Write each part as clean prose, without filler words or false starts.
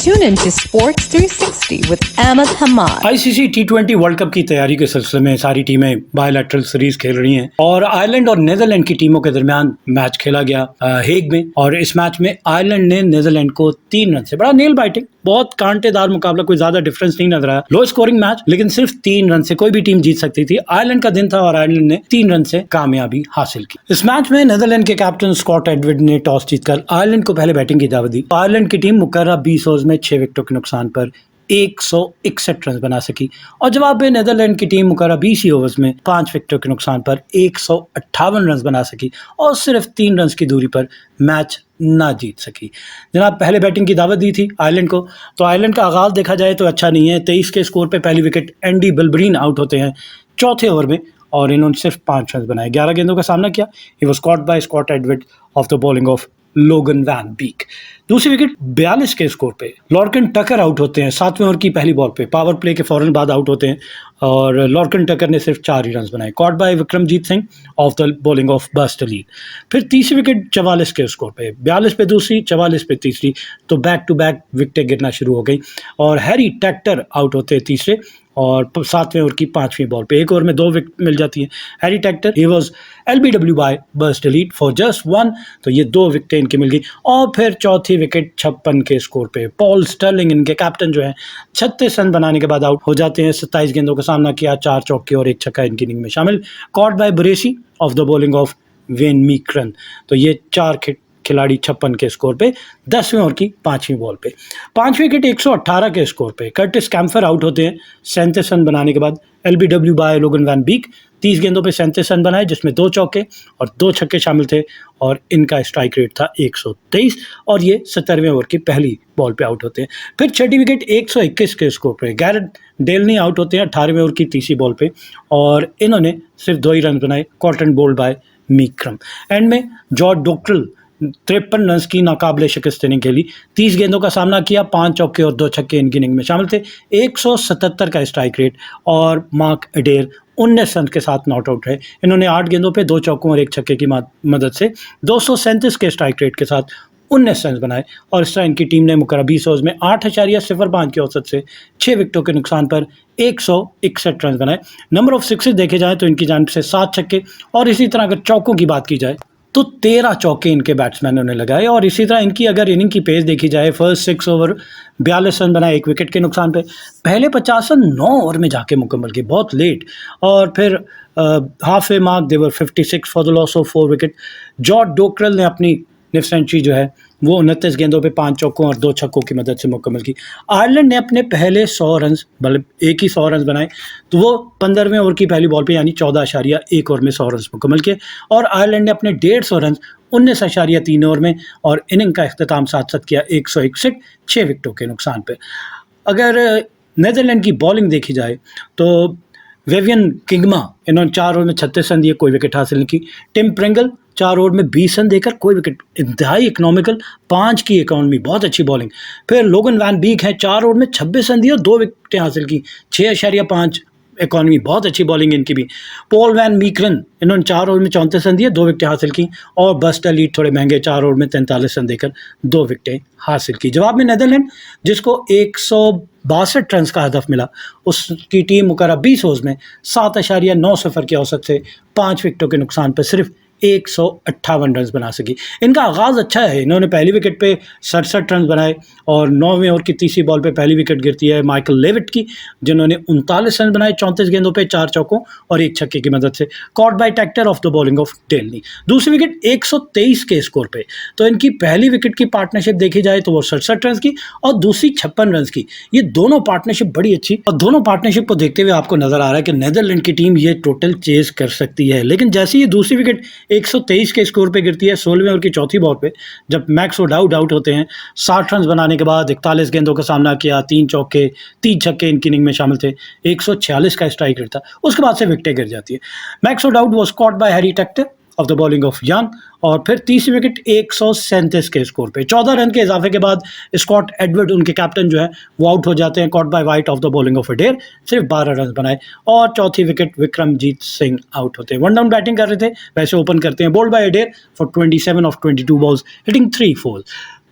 Tune into Sports 360 with Ahmed Hamad. ICC T20 world cup की तैयारी के सिलसिले में सारी टीमें बायलैटरल सीरीज खेल रही हैं और आयरलैंड और नीदरलैंड की टीमों के दरमियान मैच खेला गया हेग में। और इस मैच में आयरलैंड ने नीदरलैंड को 3 रन से, बड़ा नेल बाइटिंग, बहुत कांटेदार मुकाबला, कोई ज्यादा डिफरेंस नहीं नजर आया, लो स्कोरिंग मैच, लेकिन सिर्फ 3 रन से कोई भी टीम जीत सकती थी। आयरलैंड का दिन था और आयरलैंड ने 3 रन से कामयाबी हासिल की। इस मैच में नीदरलैंड के कैप्टन स्कॉट एडवर्ड ने टॉस जीतकर आयरलैंड को पहले बैटिंग की दावत दी। आयरलैंड की टीम मुकर्रर 20 ओवर्स में 6 विकेटों के नुकसान पर 161 रन बना सकी और जवाब में नीदरलैंड की टीम मुकर्रर 20 ओवर्स में 5 विकेटों के नुकसान पर 158 रन बना सकी और सिर्फ 3 रन की दूरी पर मैच ना जीत सकी। जनाब, पहले बैटिंग की दावत दी थी आयरलैंड को, तो आयरलैंड का आगाज देखा जाए तो अच्छा नहीं है। 23 के स्कोर पे पहली विकेट एंडी बिलब्रीन आउट होते हैं चौथे ओवर में और इन्होंने सिर्फ 5 रन बनाए। 11 गेंदों का सामना किया। He was caught by Scott Edward off the bowling off Logan van Beek. दूसरी विकेट 42 के स्कोर पे लॉर्कन टकर आउट होते हैं 7वें ओवर की पहली बॉल पे, पावर प्ले के फौरन बाद आउट होते हैं और लॉर्कन टकर ने सिर्फ 4 ही रन बनाए। Caught by Vikramjit Singh of the bowling of bast lead. फिर तीसरी विकेट 44 के स्कोर पे, 42 पे दूसरी, 44 पे तीसरी, तो बैक टू बैक विकेटें गिरना शुरू हो गई और हैरी टैक्टर आउट होते हैं तीसरे और 7वें ओवर की 5वीं बॉल पे। एक ओवर में 2 विकेट मिल जाती है। Harry Tector he was LBW by Bas Leede for just 1, तो ये 2 विकेटें इनकी मिल गई। और फिर चौथी विकेट 56 के स्कोर पे पॉल स्टर्लिंग, इनके कैप्टन जो है, 36 रन बनाने के बाद आउट हो जाते हैं। 27 गेंदों का सामना किया, 4 चौके और 1 छक्का इनकी इनिंग में शामिल। Caught by Bracey off the bowling of van Meekeren, तो ये 4 खिलाड़ी 56 के स्कोर पे 10वें ओवर की 5वीं बॉल पे। 5 विकेट 118 के स्कोर पे कर्टिस कैम्फर आउट होते हैं 37 रन बनाने के बाद। LBW बाय लोगन वैन बीक 30 गेंदों पे 37 रन बनाए जिसमें 2 चौके और 2 छक्के शामिल थे और इनका स्ट्राइक रेट था 123 और ये 17वें ओवर की पहली बॉल पे आउट होते हैं। फिर छठी विकेट 121 के स्कोर पे गैरेट डेलनी आउट होते हैं 18वें ओवर की तीसरी बॉल पे और इन्होंने सिर्फ 2 ही रन बनाए, caught and bowled by Meekeren. End में जॉर्ज डोक्टरल 53 रन की नाकाबिले शिकस्त इनिंग खेली, 30 गेंदों का सामना किया, 5 चौके और 2 छक्के इनकी इनिंग में शामिल थे। 177 का स्ट्राइक रेट और मार्क अडेर 19 रन के साथ नॉट आउट रहे। इन्होंने 8 गेंदों पे 2 चौकों और 1 छक्के की मदद से 237 के स्ट्राइक रेट के साथ 19 रन बनाए और इस तरह इनकी टीम ने मुकर्रर 20 ओवर्स में 8.05 की औसत से 6 विकेटों के नुकसान पर 161 रन बनाए। नंबर ऑफ सिक्सेस देखे जाए तो इनकी जानिब से 7 छक्के और इसी तरह अगर चौकों की बात की जाए तो 13 चौके इनके बैट्समैनों ने लगाए और इसी तरह इनकी अगर इनिंग की पेस देखी जाए, फर्स्ट 6 ओवर 42 रन बनाए 1 विकेट के नुकसान पे, पहले 50 रन 9 ओवर में जाके मुकम्मल किए, बहुत लेट। और फिर half way mark they were 56 for the loss of 4 wicket. George Dockrell ने अपनी निफ्ट सेंचुरी जो है वो 29 गेंदों पे 5 चौकों और 2 छक्कों की मदद से मुकम्मल की। आयरलैंड ने अपने पहले 100 रन, मतलब एक ही 100 रन बनाए, तो वो 15वें ओवर की पहली बॉल पे यानी 14.1 ओवर में 100 रन मुकम्मल किए और आयरलैंड ने अपने 150 रन 19.3 ओवर में और इनिंग का इख्तिताम साथ किया 161 6 विकेटों के नुकसान पर। अगर नीदरलैंड की बॉलिंग देखी जाए तो वेवियन किंगमा, इन्होंने 4 ओवर में 36 रन दिए, कोई विकेट हासिल नहीं की। टिम प्रिंगल 4 ओवर में 20 रन देकर कोई विकेट, इंतहाई इकोनॉमिकल, 5 की इकॉनमी, बहुत अच्छी बॉलिंग। फिर लोगन वैन बीक है 4 ओवर में 26 रन दिए और 2 विकेटें हासिल की, 6.5 इकॉनमी, बहुत अच्छी बॉलिंग इनकी भी। पॉल वैन मीक्रन, इन्होंने 4 ओवर में 34 रन दिए, 2 विकेटें हासिल की और बस्ट लीड थोड़े महंगे, 4 ओवर में 43 रन देकर 2 विकेटें हासिल की। जवाब में नीदरलैंड, जिसको 162 रन का हदफ मिला, उसकी टीम मुकर्रर 20 ओवर्स में 7.90 की औसत से 5 विकेटों के नुकसान पर सिर्फ 158 रन बना सकी। इनका आगाज़ अच्छा है, इन्होंने पहली विकेट पे 67 रन बनाए और 9वें ओवर की तीसरी बॉल पे पहली विकेट गिरती है माइकल लेविट की, जिन्होंने 39 रन बनाए 34 गेंदों पे 4 चौकों और 1 छक्के की मदद से। Caught by tractor of the bowling of Delaney. दूसरी विकेट 123 के स्कोर पे, तो इनकी पहली विकेट की पार्टनरशिप देखी जाए तो वो 67 रन की और दूसरी 56 रन की। ये दोनों पार्टनरशिप बड़ी अच्छी, और दोनों पार्टनरशिप को देखते हुए आपको नजर आ रहा है कि नीदरलैंड की टीम ये टोटल चेज कर सकती है। लेकिन जैसे ये दूसरी विकेट 123 के स्कोर पे गिरती है 16वें ओवर की चौथी बॉल पे, जब मैक्स ओडाउड आउट होते हैं 60 रन बनाने के बाद, 41 गेंदों का सामना किया, 3 चौके 3 छक्के इनकी इनिंग में शामिल थे, 146 का स्ट्राइक रेट था, उसके बाद से विकेटें गिर जाती है। Max O'Dowd was caught bye Harry Tector of the bowling of young और फिर तीसरी विकेट 137 के स्कोर पे 14 रन के इजाफे के बाद स्कॉट एडवर्ड, उनके कैप्टन जो है, वो आउट हो जाते हैं। Caught by white of the bowling of अडेर, सिर्फ 12 रन बनाए और चौथी विकेट विक्रमजीत सिंह आउट होते हैं। 1 डाउन बैटिंग कर रहे थे, वैसे ओपन करते हैं bowled by Adair for 27 of 22 balls hitting 3 4।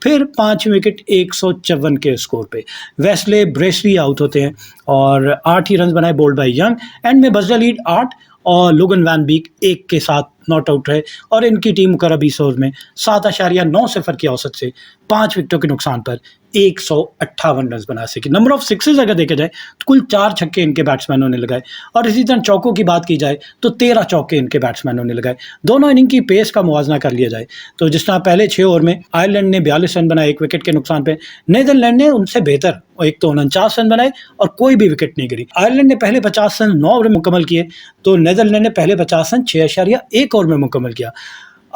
फिर 5 विकेट 154 के स्कोर पे वेस्ले ब्रेसली आउट होते हैं और 8 ही रन बनाए बोल्ड बाय यंग। एंड में बजरा लीड 8 और लोगन वैन बीक 1 के साथ नॉट आउट रहे और इनकी टीम मुकर्रर 20 ओवर में 7.9 की औसत से 5 विकेटों के नुकसान पर 158 रन बना सकी। नंबर ऑफ सिक्सेस अगर देखा जाए तो कुल 4 छक्के इनके बैट्समैनों ने लगाए और इसी तरह चौकों की बात की जाए तो 13 चौके इनके बैट्समैनों ने लगाए। दोनों इनिंग की पेस का मुवाजना कर लिया जाए तो जिस तरह पहले 6 ओवर में आयरलैंड ने 42 रन बनाए 1 विकेट के नुकसान पे, नीदरलैंड ने उनसे बेहतर एक तो 49 रन बनाए और कोई भी विकेट नहीं गिरी। आयरलैंड ने पहले 50 रन 9 ओवर में मुकम्मल किए तो नीदरलैंड ने पहले 50 रन 6.1 ओवर में मुकम्मल किया।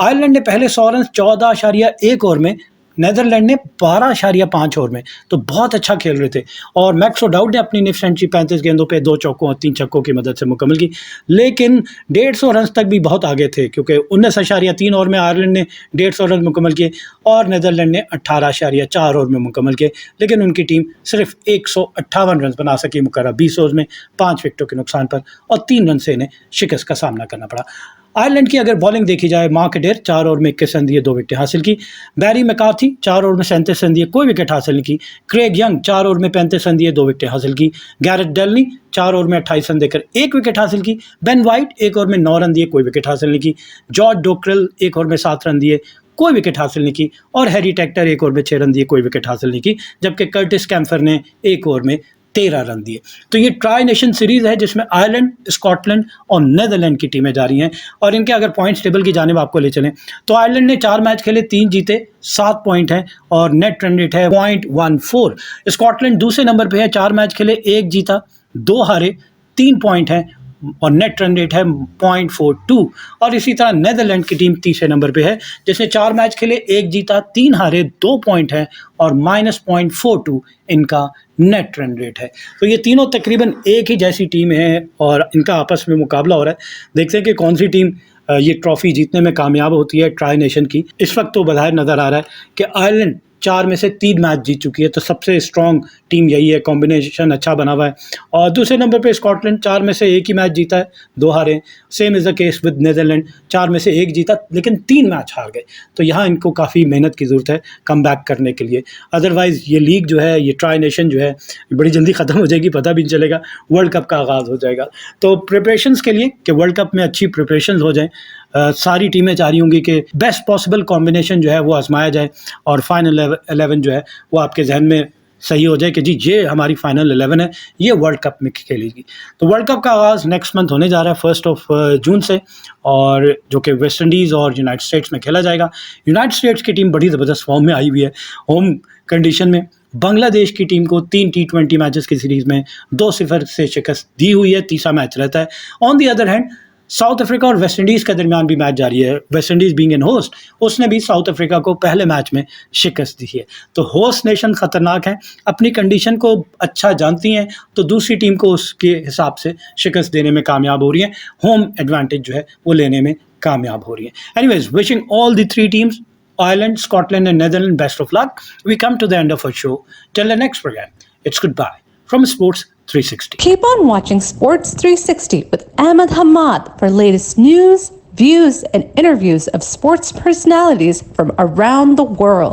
आयरलैंड ने पहले 100 रन 14.1 ओवर में, नीदरलैंड ने 12.5 ओवर में, तो बहुत अच्छा खेल रहे थे। और मैक्स ओडाउड ने अपनी निफ्ट सेंचुरी 35 गेंदों पे 2 चौकों और 3 छक्कों की मदद से मुकम्मल की, लेकिन 150 रन तक भी बहुत आगे थे क्योंकि 19.3 ओवर में आयरलैंड ने 150 रन मुकम्मल किए और नीदरलैंड ने 18.4 ओवर में मुकम्मल किए, लेकिन उनकी टीम सिर्फ 158 रन बना सकी मुकर्रर 20 ओवर में 5 विकेटों के नुकसान पर और 3 रन से इन्हें शिकस्त का सामना करना पड़ा। आयरलैंड की अगर बॉलिंग देखी जाए, मार्क एडेर 4 ओवर में 21 रन दिए 2 विकेटें हासिल की, बैरी मैकार्थी 4 ओवर में 37 रन दिए कोई विकेट हासिल नहीं की, क्रेग यंग 4 ओवर में 35 रन दिए 2 विकेटें हासिल की, गैरेट डेलनी 4 ओवर में 28 रन देकर 1 विकेट हासिल की, बेन वाइट 1 ओवर में 9 रन दिए कोई विकेट हासिल नहीं की, जॉर्ज डोक्रेल 1 ओवर में 7 रन दिए कोई विकेट हासिल नहीं की और हैरी टेक्टर 1 ओवर में 6 रन दिए कोई विकेट हासिल नहीं की, जबकि कर्टिस कैम्फर ने 1 ओवर में 13 रन दिए। तो ये ट्राई नेशन सीरीज है जिसमें आयरलैंड, स्कॉटलैंड और नीदरलैंड की टीमें जा रही हैं। और इनके अगर पॉइंट्स टेबल की जानिब आपको ले चलें तो आयरलैंड ने 4 मैच खेले 3 जीते 7 पॉइंट है और नेट रन रेट है 0.14। स्कॉटलैंड दूसरे नंबर पे है, 4 मैच खेले 1 जीता 2 हारे 3 पॉइंट है और नेट रन रेट है 0.42। और इसी तरह नीदरलैंड की टीम तीसरे नंबर पे है जिसने 4 मैच खेले 1 जीता 3 हारे 2 पॉइंट है और -0.42 इनका नेट रन रेट है। तो ये तीनों तकरीबन एक ही जैसी टीम है और इनका आपस में मुकाबला हो रहा है। देखते हैं कि कौन सी टीम ये ट्रॉफी जीतने में कामयाब होती है ट्राई नेशन की। इस वक्त तो बधार नज़र आ रहा है कि आयरलैंड 4 में से 3 मैच जीत चुकी है, तो सबसे स्ट्रॉन्ग टीम यही है, कॉम्बिनेशन अच्छा बना हुआ है। और दूसरे नंबर पे स्कॉटलैंड 4 में से 1 ही मैच जीता है 2 हारे। Same is the case with Netherland, 4 में से 1 जीता लेकिन 3 मैच हार गए। तो यहाँ इनको काफ़ी मेहनत की ज़रूरत है कम बैक करने के लिए, अदरवाइज़ ये लीग जो है, ये ट्राई नेशन जो है बड़ी जल्दी ख़त्म हो जाएगी, पता भी नहीं चलेगा, वर्ल्ड कप का आगाज़ हो जाएगा। तो प्रिपरेशंस के लिए कि वर्ल्ड कप में अच्छी प्रिपरेशंस हो जाएँ, सारी टीमें चाह रही होंगी कि बेस्ट पॉसिबल कॉम्बिनेशन जो है वो आजमाया जाए और फाइनल 11 जो है वो आपके जहन में सही हो जाए कि जी ये हमारी फाइनल 11 है, ये वर्ल्ड कप में खेलेगी। तो वर्ल्ड कप का आगाज़ नेक्स्ट मंथ होने जा रहा है 1 जून से, और जो कि वेस्ट इंडीज़ और यूनाइटेड स्टेट्स में खेला जाएगा। यूनाइटेड स्टेट्स की टीम बड़ी ज़बरदस्त फॉर्म में आई हुई है। होम कंडीशन में बांग्लादेश की टीम को 3 T20 मैचेस की सीरीज़ में 2-0 से शिकस्त दी हुई है, तीसरा मैच रहता है। On the other hand south Africa और वेस्ट इंडीज़ के दरमियान भी मैच जारी है। West Indies being an host, उसने भी साउथ अफ्रीका को पहले मैच में शिकस्त दी है। तो होस्ट नेशन ख़तरनाक है, अपनी कंडीशन को अच्छा जानती हैं, तो दूसरी टीम को उसके हिसाब से शिकस्त देने में कामयाब हो रही हैं, होम एडवांटेज जो है वो लेने में कामयाब हो रही हैं। Anyways, wishing all the 3 teams Ireland, Scotland and Netherlands best of luck. We come to the end of our show. Till the next program, it's goodbye from Sports 360. Keep on watching Sports 360 with Ahmed Hamad for latest news, views, and interviews of sports personalities from around the world.